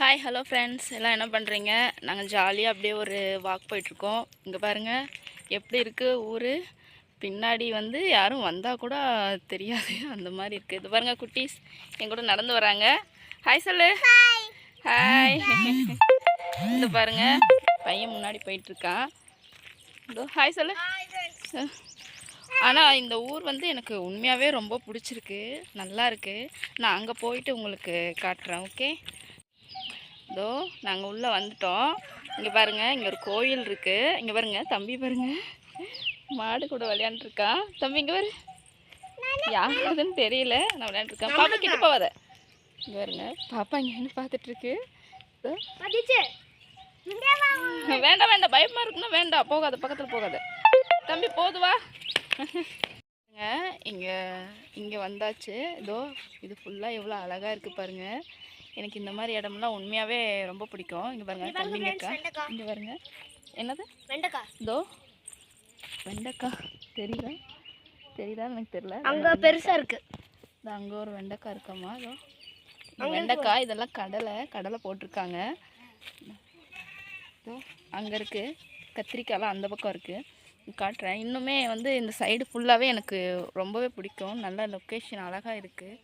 Hi hello friends, எல்லாம் என்ன பண்ணுறீங்க? நாங்கள் ஜாலியாக அப்படியே ஒரு வாக் போயிட்டுருக்கோம். இங்கே பாருங்கள் எப்படி இருக்குது ஊர். பின்னாடி வந்து யாரும் வந்தால் கூட தெரியாது, அந்த மாதிரி இருக்குது. இது பாருங்கள், குட்டீஸ் என் கூட நடந்து வராங்க. ஹாய் சொல்லு. ஹாய். இது பாருங்கள், பையன் முன்னாடி போயிட்டுருக்கான். இதோ ஹாய் சொல்லு. ஆனால் இந்த ஊர் வந்து எனக்கு உண்மையாகவே ரொம்ப பிடிச்சிருக்கு, நல்லா இருக்குது. நான் அங்கே போயிட்டு உங்களுக்கு காட்டுறேன். ஓகே, இதோ நாங்கள் உள்ளே வந்துட்டோம். இங்கே பாருங்கள், இங்கே ஒரு கோயில் இருக்குது. இங்கே பாருங்கள், தம்பி பாருங்கள், மாடு கூட விளையாண்டுருக்கான். தம்பி இங்கே வரு, யாருதுன்னு தெரியல, நான் விளையாண்டுருக்கேன். பாப்பா கிட்ட போவாத. இங்கே பாருங்க, பாப்பா இங்கே பார்த்துட்ருக்கு. வேண்டாம் வேண்டாம், பயமாக இருக்குன்னா வேண்டாம், போகாத, பக்கத்தில் போகாத. தம்பி போதுவா. இங்கே இங்கே வந்தாச்சு. இதோ இது ஃபுல்லாக எவ்வளோ அழகாக இருக்குது பாருங்கள். எனக்கு இந்த மாதிரி இடம்லாம் உண்மையாகவே ரொம்ப பிடிக்கும். இங்கே பாருங்கள், தம்பிங்க இருக்கா. இங்கே பாருங்க, என்னது வெண்டைக்காய். இதோ வெண்டைக்காய் தெரியுதா? தெரியுதான்னு எனக்கு தெரியல. அங்கே பெருசாக இருக்குது. இது அங்கே ஒரு வெண்டைக்காய் இருக்காம்மா. இதோ வெண்டைக்காய். இதெல்லாம் கடலை போட்டிருக்காங்க. இதோ அங்கே இருக்குது. கத்திரிக்காயெலாம் அந்த பக்கம் இருக்குது, காட்டுறேன். இன்னுமே வந்து இந்த சைடு ஃபுல்லாகவே எனக்கு ரொம்பவே பிடிக்கும். நல்ல லொக்கேஷன், அழகாக இருக்குது,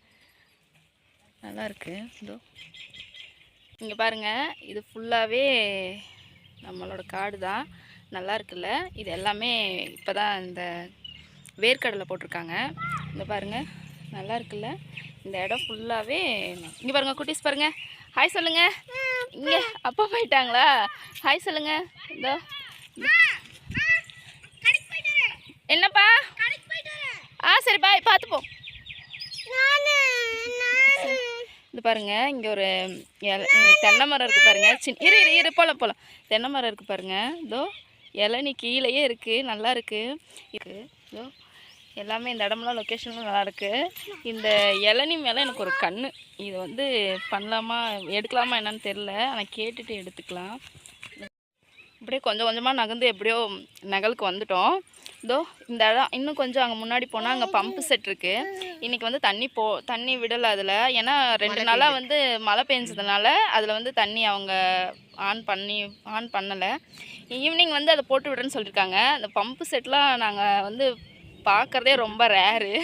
நல்லா இருக்குது. இதோ இங்கே பாருங்கள், இது ஃபுல்லாகவே நம்மளோட காடு தான். நல்லா இருக்குல்ல? இது எல்லாமே இப்போ தான் இந்த வேர்க்கடலை போட்டிருக்காங்க. இந்த பாருங்கள், நல்லா இருக்குல்ல? இந்த இடம் ஃபுல்லாகவே. இங்கே பாருங்கள் குட்டீஸ், பாருங்கள், ஹாய் சொல்லுங்கள். இங்கே அப்பா போயிட்டாங்களா? ஹாய் சொல்லுங்கள். இதோ என்னப்பா? சரி பாய், பார்த்துப்போம். இது பாருங்கள், இங்கே ஒரு தென்னை மரம் இருக்குது பாருங்கள். இரு போகலாம். தென்னை மரம் இருக்குது பாருங்கள். இதோ இளநீ கீழேயே இருக்குது, நல்லா இருக்குது. இதோ எல்லாமே இந்த இடம்லாம் லொக்கேஷன்லாம் நல்லாயிருக்கு. இந்த இளநீ மேலே எனக்கு ஒரு கண்ணு. இது வந்து பண்ணலாமா எடுக்கலாமா என்னன்னு தெரில, ஆனால் கேட்டுட்டு எடுத்துக்கலாம். இப்படியே கொஞ்சம் கொஞ்சமாக நகர்ந்து எப்படியோ நகலுக்கு வந்துட்டோம். இதோ இந்த இடம் இன்னும் கொஞ்சம் அங்கே முன்னாடி போனால் அங்கே பம்பு செட் இருக்குது. இன்றைக்கி வந்து தண்ணி விடலை அதில். ஏன்னா 2 நாளாக வந்து மழை பெஞ்சதுனால அதில் வந்து தண்ணி அவங்க ஆன் பண்ணலை. ஈவினிங் வந்து அதை போட்டு விடுறேன்னு சொல்லியிருக்காங்க. அந்த பம்பு செட்லாம் நாங்கள் வந்து பார்க்குறதே ரொம்ப ரேரு.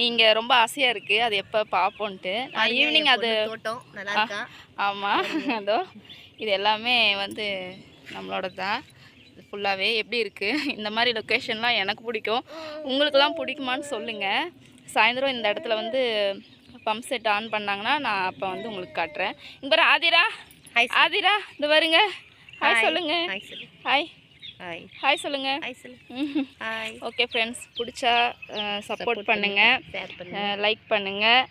இங்கே ரொம்ப ஆசையாக இருக்குது, அது எப்போ பார்ப்போன்ட்டு. நான் ஈவினிங் அது ஆமாம். அதோ இது எல்லாமே வந்து நம்மளோட தான். ஃபுல்லாகவே எப்படி இருக்குது? இந்த மாதிரி லொக்கேஷன்லாம் எனக்கு பிடிக்கும். உங்களுக்கெல்லாம் பிடிக்குமான்னு சொல்லுங்கள். சாயந்தரம் இந்த இடத்துல வந்து பம்ப் செட் ஆன் பண்ணாங்கன்னா நான் அப்போ வந்து உங்களுக்கு காட்டுறேன். இங்கே பாரு ஆதிரா. ஆதிரா இந்த பாருங்க, ஹாய் சொல்லுங்கள். ஹாய் ஹாய் சொல்லுங்கள். ஓகே ஃப்ரெண்ட்ஸ், பிடிச்சா சப்போர்ட் பண்ணுங்கள், லைக் பண்ணுங்கள்.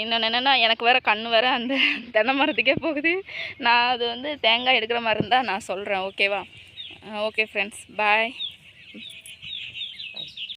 என்னென்னா எனக்கு வேறு கண் வேறு அந்த தென்னை மரத்துக்கே போகுது. நான் அது வந்து தேங்காய் எடுக்கிற மாதிரி இருந்தால் நான் சொல்கிறேன். ஓகேவா? ஓகே ஃப்ரெண்ட்ஸ், பாய்.